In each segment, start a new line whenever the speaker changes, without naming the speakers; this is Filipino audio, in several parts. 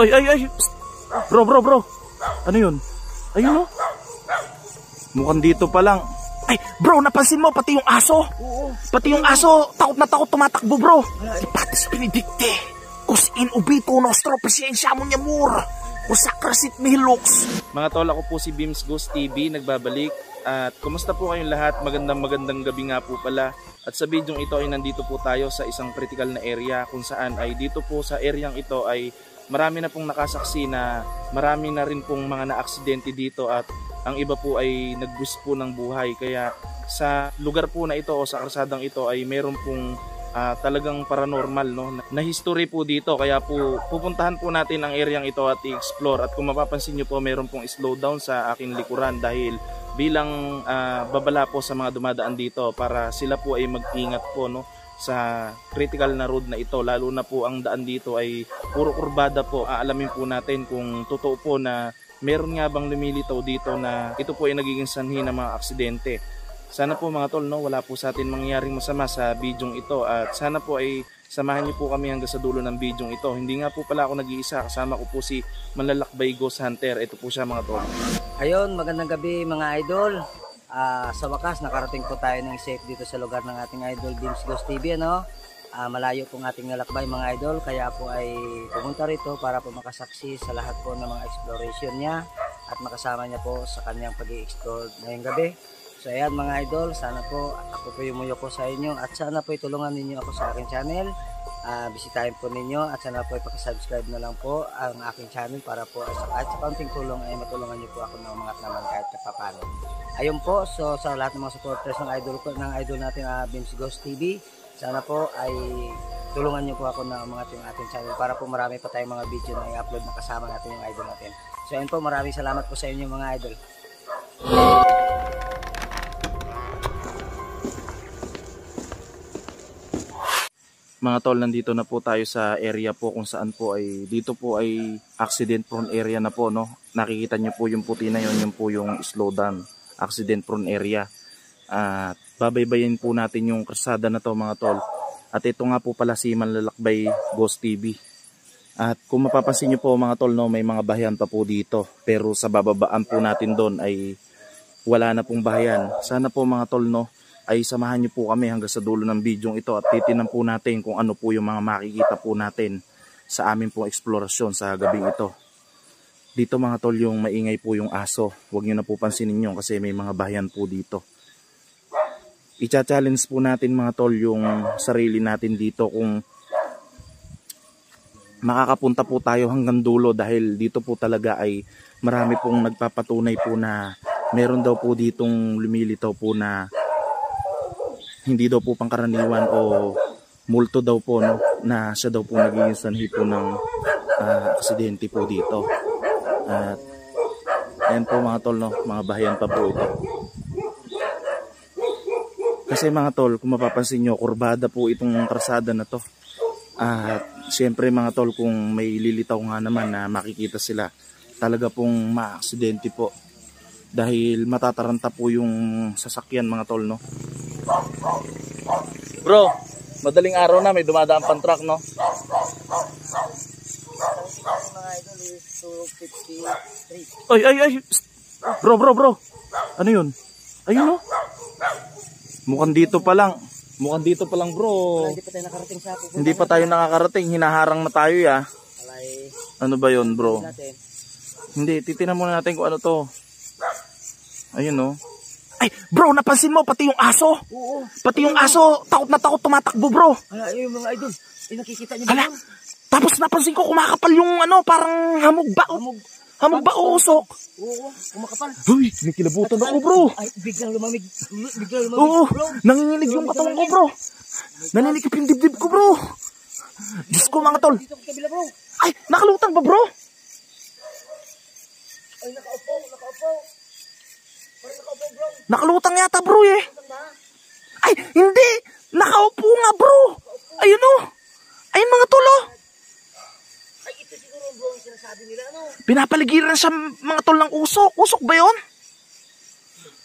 Ay, ay, ay. Bro, bro, bro. Ano yun? Ayun, oh. Mukhang dito pa lang. Ay, bro, napansin mo pati yung aso?
Oo.
Pati yung aso, takot na takot tumatakbo, bro. Ipatis pinidikte. Kus in ubito nostro presensya mo niya mur. Kusakrasit mihilux. Mga tol, ako po si Beams Ghost TV, nagbabalik. At kumusta po kayong lahat? Magandang gabi nga po pala. At sa video ito ay nandito po tayo sa isang critical na area kung saan ay dito po sa areang ito ay marami na pong nakasaksi na marami na rin pong mga na-aksidente dito at ang iba po ay nagbuwis po ng buhay. Kaya sa lugar po na ito o sa karsadang ito ay meron pong talagang paranormal, no, na history po dito. Kaya po pupuntahan po natin ang areang ito at i-explore. At kung mapapansin nyo po, meron pong slow down sa aking likuran dahil bilang babala po sa mga dumadaan dito para sila po ay mag-ingat po, no, sa critical na road na ito. Lalo na po ang daan dito ay puro kurbada po. Aalamin po natin kung totoo po na meron nga bang lumilitaw dito na ito po ay nagiging sanhi ng mga aksidente. Sana po mga tol, no, wala po sa atin mangyaring masama sa bidyong ito at sana po ay samahan niyo po kami hanggang sa dulo ng bidyong ito. Hindi nga po pala ako nag-iisa, kasama ko po si Manlalakbay Ghost Hunter. Ito po siya mga tol.
Ayun, magandang gabi mga idol. Sa wakas, nakarating po tayo ng safe dito sa lugar ng ating idol Beams Ghost TV, ano? Malayo pong ating nalakbay mga idol, kaya po ay pumunta rito para po makasaksi sa lahat po ng mga exploration niya at makasama niya po sa kanyang pag-i-explore ngayong gabi. So ayan mga idol, sana po ako po yumuyo ko sa inyo at sana po itulungan ninyo ako sa aking channel. Bisitahin po ninyo at sana po ipakisubscribe na lang po ang aking channel para po kahit sa kaunting tulong ay matulungan niyo po ako na umangat naman kahit paano. Ayun po, so sa lahat ng mga supporters ng idol natin Beams Ghost TV, sana po ay tulungan niyo po ako na umangat yung ating channel para po marami pa tayong mga video na i-upload na kasama natin yung idol natin. So ayun po, maraming salamat po sa inyo mga idol.
Mga tol, nandito na po tayo sa area po kung saan po ay dito po ay accident prone area na po, no. Nakikita niyo po yung puti na yun po yung slow down, accident prone area. At babaybayin po natin yung kalsada na to mga tol. At ito nga po pala si Manlalakbay Ghost TV. At kung mapapansin niyo po mga tol, no, may mga bahayan pa po dito. Pero sa bababaan po natin doon ay wala na pong bahayan. Sana po mga tol, no, ay samahan niyo po kami hanggang sa dulo ng bidyong ito at titinan po natin kung ano po yung mga makikita po natin sa amin pong eksplorasyon sa gabing ito. Dito mga tol, yung maingay po yung aso. Huwag niyo na po pansinin yun kasi may mga bahayan po dito. I-challenge po natin mga tol yung sarili natin dito kung makakapunta po tayo hanggang dulo dahil dito po talaga ay marami pong nagpapatunay po na meron daw po ditong lumilitaw po na hindi daw po pangkaraniwan o multo daw po, no, na siya daw po naging sanhi po ng aksidente po dito. At ayan po mga tol, no, mga bahayan pa po ito. Kasi mga tol, kung mapapansin nyo, kurbada po itong karsada na to. At siyempre mga tol, kung may lilitaw nga naman na makikita sila, talaga pong maaksidente po. Dahil matataranta po yung sasakyan mga tol, no. Bro, madaling araw na, may dumadaan pang truck, no?
Mga idol is 253.
Ay, ay, ay. Bro, bro, bro. Ano yun? Ayun, no? Mukhang dito pa lang. Mukhang dito pa lang, bro.
Hindi pa tayo nakarating sa pupunta.
Hindi pa tayo nakakarating. Hinaharang na tayo, ya.
Alay.
Ano ba yun, bro?
Natin.
Hindi, titinan muna natin kung ano to. Ayun, no? Ay, bro, napansin mo pati yung aso?
Oo.
Pati yung aso, takot na takot tumatakbo, bro.
Ayun mga idol. Nakikita niyo
Hala,
ba?
tapos napansin ko kumakapal yung ano, parang hamog ba? Hamog ba o usok?
Oo, kumakapal.
Uy, may kilabutan ako, bro.
Ay, biglang lumamig.
Oo,
Bro.
nanginginig yung katawan ko, bro. Naninikip yung dibdib ko, bro. Diyos ko, mga tol.
Dito sa kabila, bro.
Ay, nakalutang ba, bro?
Ay, nakaupo. Parang nakaupo, bro.
Nakalutang yata, bro, eh. Ay, hindi. Nakaupo nga, bro. Ayun, oh. Ayun, mga tol, oh.
Ay, ito siguro, bro, yung sinasabi nila, ano?
Pinapaligiran siya mga tol ng usok. Usok ba yun?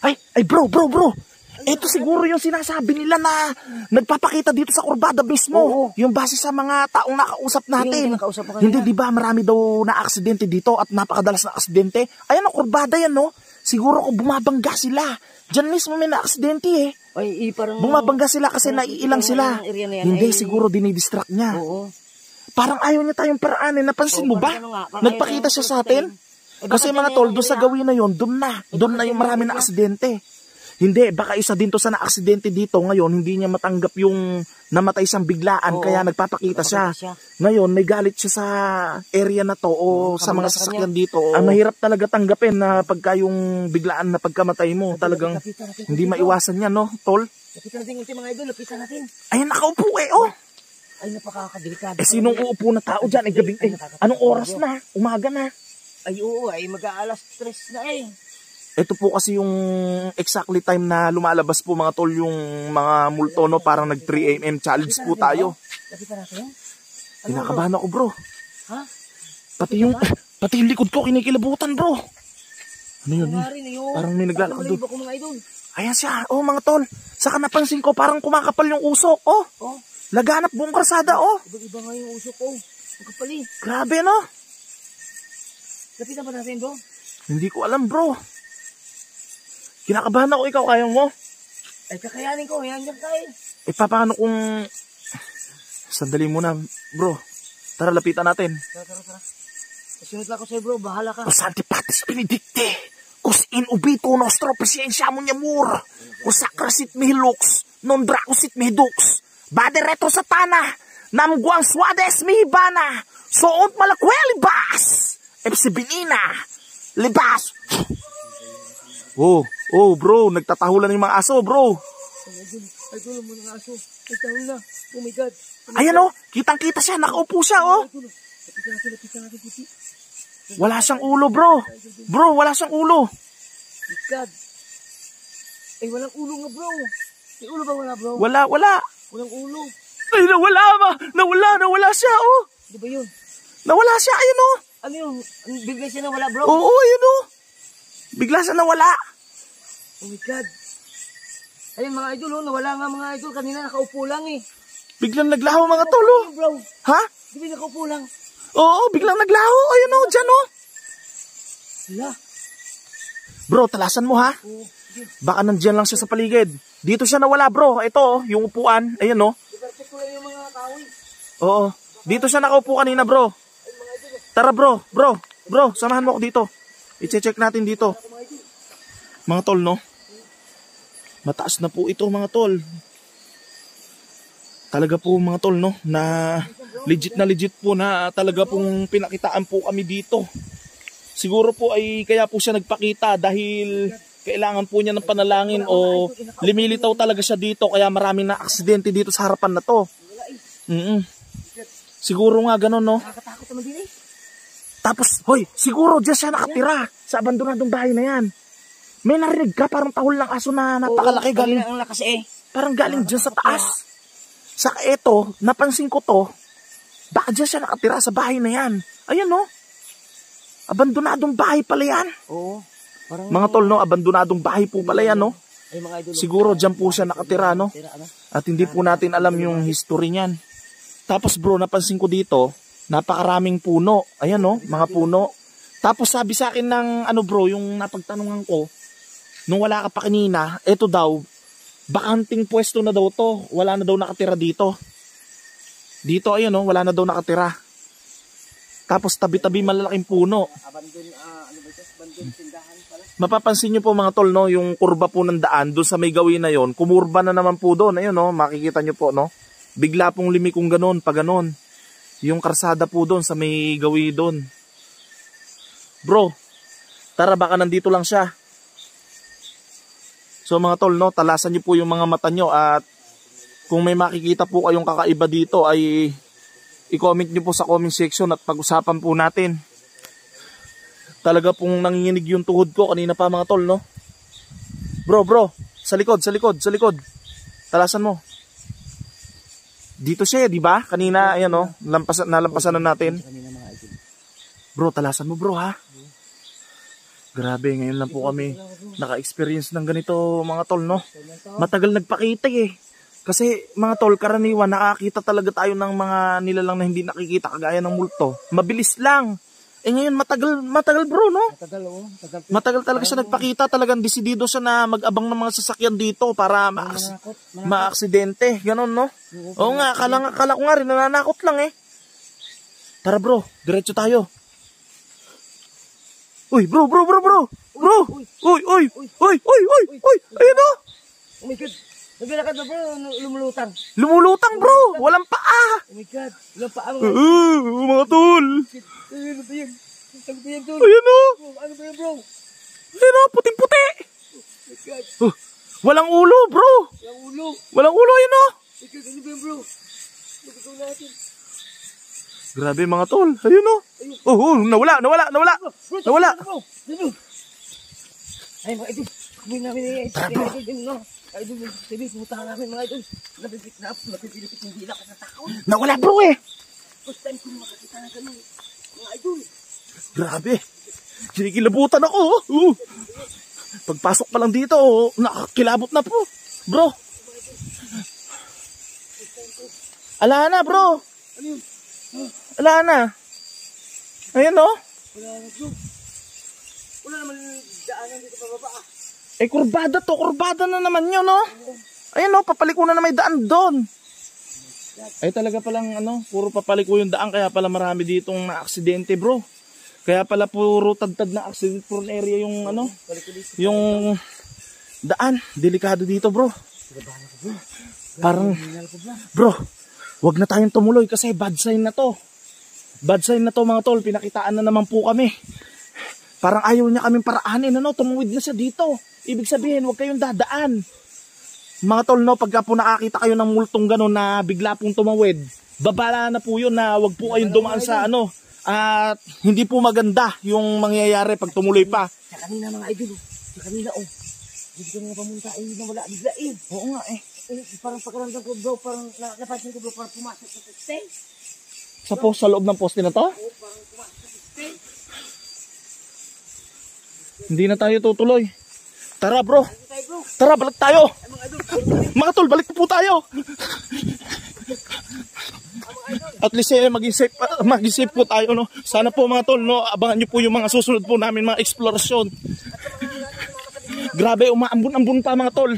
Ay, bro. Ito siguro yung sinasabi nila na nagpapakita dito sa kurbada mismo.
Oo.
Yung base sa mga taong nakausap natin.
Yung nakausap ko kanina.
Hindi, di ba marami daw na aksidente dito at napakadalas na aksidente. Ayan o, kurbada yan, no? Siguro kung bumabangga sila. Diyan mismo may na aksidente eh.
Ay, parang...
Bumabangga sila kasi naiilang sila. Hindi, siguro dinidistract niya.
Oo.
Parang ayaw niya tayong paraan eh. Napansin mo ba? Nagpakita siya sa atin. Kasi mga tol, doon sa gawin na yun, doon na yung marami na aksidente. Hindi, baka isa din to sa na-aksidente dito. Ngayon, hindi niya matanggap yung namatay siyang biglaan. Oo, kaya nagpapakita siya. Ngayon, may galit siya sa area na to o sa mga sasakyan dito. Ang mahirap talaga tanggapin na pagka yung biglaan na pagkamatay mo, talagang hindi maiwasan yan, no, tol?
Lapitan natin yung mga idol, lapitan natin.
Ayan, nakaupo eh, oh.
Ay, napakakadelikado.
Eh, sinong uupo na tao dyan? Eh, gabing, anong oras na? Umaga na.
Ay, oo, ay mag-aalas 3 na eh.
Ito po kasi yung exactly time na lumalabas po mga tol yung mga multo, no? Parang nag 3 AM challenge po tayo.
Lapitan natin?
Kinakabahan ako, bro.
Ha?
Pati yung likod ko kinikilabutan, bro. Ano yun? Parang may naglalakad doon. Ayan siya. Oh, mga tol. Saka napansin ko parang kumakapal yung usok. Oh. Laganap buong karsada, oh.
Iba nga yung usok, oh. Magkapali.
Grabe, no?
Lapitan pa natin, bro.
Hindi ko alam, bro. Kinakabahan ako, ikaw, kaya mo?
Ay, kakayanin ko. Yan dyan tayo.
Eh, paano kung... Sandali muna, bro. Tara, lapitan natin.
Tara. Sunod lang ako sa'yo, bro. Bahala ka.
Os antipatis benedicte. Cos in ubito nostro presensya mo niya mur. Cos sacrasit mihi lux. Non dracosit mihi dux. Bade retro satana. Namguang suades mihi bana. Soont malakwel libas. Epsi binina. Libas. Oh, bro, nagtatahulan yung mga aso, bro.
Ay, gulo mo ng aso. Nagtahul na. Oh my God.
Ayan, oh, kitang-kita siya, nakaupo siya, oh.
Lapitan natin, puti.
Wala siyang ulo, bro. Bro, wala siyang ulo.
My God. Ay, walang ulo nga, bro. May ulo ba wala, bro?
Wala.
Walang ulo.
Ay, nawala siya, oh.
Di ba yun?
Nawala siya, ayun, oh.
Ano yun? Bigla siya nawala, bro?
Oo, ayun, oh. Bigla siya nawala.
Oh my God. Ayun mga idol, oh, nawala nga mga idol. Kanina nakaupo lang eh.
Biglang naglaho mga tol, oh.
Bro,
Ha?
di ba nakaupo lang?
Oo, biglang naglaho. Ayun, oh, dyan, oh.
Wala.
Bro, talasan mo, ha? Baka nandyan lang siya sa paligid. Dito siya nawala, bro. Ito, oh, yung upuan. Ayun, oh.
Perfect ko lang yung mga kahoy.
Oo. Dito siya nakaupo kanina, bro. Tara, bro. Bro, samahan mo ako dito. I-check natin dito. Mga tol, no? Mataas na po ito, mga tol. Talaga po, mga tol, no? Na legit po na talaga pong pinakitaan po kami dito. Siguro po ay kaya po siya nagpakita dahil kailangan po niya ng panalangin o limilitaw talaga siya dito kaya maraming na aksidente dito sa harapan na to. Siguro nga ganun, no?
Nakakatakot naman din eh.
Tapos, hoy, siguro dyan siya nakatira sa abandonadong bahay na yan. May narinig ka, parang tahol ng aso na napakalaki galing.
Ang lakas eh.
Parang galing dyan sa taas. Saka eto, napansin ko to, baka dyan siya nakatira sa bahay na yan. Ayan, no? Abandonadong bahay pala yan.
Oo. Parang
Mga tol, no? Abandonadong bahay po pala yan, no?
ay, mga idol.
Siguro dyan po siya nakatira, no? At hindi po natin alam yung history niyan. Tapos bro, napansin ko dito, napakaraming puno. Ayan, no? Mga puno. Tapos sabi sa akin ng ano bro, yung napagtanungan ko, nung wala ka pa kanina, eto daw, bakanting pwesto na daw to. Wala na daw nakatira dito. Dito, ayan, no? Wala na daw nakatira. Tapos tabi-tabi malalaking puno.
Abandon tindahan pala.
Mapapansin nyo po mga tol, no? Yung kurba po ng daan, doon sa may gawin na yon, kumurba na naman po doon. Ayun, no? Makikita nyo po, no? Bigla pong limikong ganon, pa ganon. Yung karsada po doon sa may gawi doon. Bro, tara baka nandito lang siya. So mga tol, no, talasan nyo po yung mga mata nyo at kung may makikita po kayong kakaiba dito ay i-comment nyo po sa comment section at pag-usapan po natin. Talaga pong nanginginig yung tuhod ko kanina pa mga tol, no? Bro, sa likod. Talasan mo. Dito siya, di ba? Kanina, ayan, no? Nalampasan na natin. Bro, talasan mo, bro, ha? Grabe, ngayon lang po kami naka-experience ng ganito mga tol, no? Matagal nagpakita eh. Kasi mga tol, karaniwan nakakita talaga tayo ng mga nilalang na hindi nakikita kagaya ng multo. Mabilis lang. Eh ngayon matagal bro, no? Matagal talaga siya nagpakita, talagang desidido siya na mag-abang ng mga sasakyan dito para ma-aksidente, ganon, no? Oo nga, akala ko nga rin, nananakot lang eh. Tara bro, diretso tayo. Uy, bro. Uy. Ayun o.
Oh my God. Naglalakad na bro, lumulutang.
Lumulutang bro, walang paa.
Oh my God, walang paa mga.
Mga tol.
Ano ba yan? Ano ba yan tol?
Ayun o.
Ano ba yan bro?
Ayun o, puting-puti.
Oh my God.
Walang ulo bro. Walang ulo, ayun o.
Oh my God, ano ba yan bro? Lugutin natin.
Grabe mga tol, ayun o. Nawala.
Ay mga idol, kumain namin eh. Idol, sabi, pumunta namin mga idol. Napipilipit yung dila kasi takot.
Nawala bro eh.
First time ko makakita na ganun. Mga idol.
Grabe. Kinikilabutan ako. Pagpasok pa lang dito, nakakilabot na po. Bro. Ala na bro. Ala na. Ayan o.
Wala na bro. Wala naman daanan dito pababa ah.
Eh kurbada na naman yun, no? Ayun, no, papaliko na may daan doon. Ay talaga palang, puro papaliko yung daan, kaya pala marami ditong na-aksidente, bro. Kaya pala puro tad-tad na accident prone area yung, yung daan. Delikado dito, bro. Parang, bro, wag na tayong tumuloy kasi bad sign na to. Bad sign na to, mga tol. Pinakitaan na naman po kami. Parang ayaw niya kaming paraanin, tumuwid na siya dito. Ibig sabihin, huwag kayong dadaan. Mga tol, no, pagka po nakakita kayo ng multong gano'n na bigla pong tumawid, babala na po yun na huwag po kayong dumaan sa at hindi po maganda yung mangyayari pag tumuloy pa.
Sa kanina mga idol, hindi ko na pamunta, nawala bigla eh.
Oo nga eh.
Parang pakaramdam ko bro, parang napansin ko bro, parang pumasok sa poste.
Sa loob ng poste na to?
Oo, parang pumasok sa poste.
Hindi na tayo tutuloy. Tara bro. Tara, balik tayo. Mga tol, balik po tayo. At least maging safe po tayo, no. Sana po mga tol, no, abangan niyo po yung mga susunod po namin mga eksplorasyon. Grabe, umaambon-ambon pa mga tol.